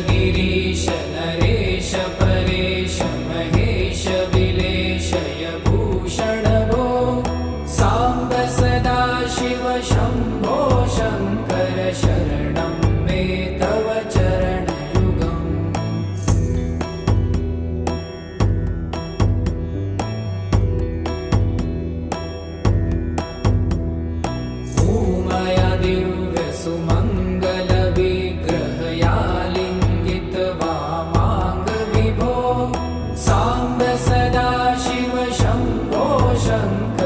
गिरीश नरेश परेश महेश विलेशय भूषण भो साम्ब सदा शिव शम्भो शङ्कर शरणं मे तव चरणयुगम् भूमया दिव्य सुमङ्गल विग्रहया लिङ्गित वामाङ्ग विभो साम्ब सदा शिव शम्भो शङ्कर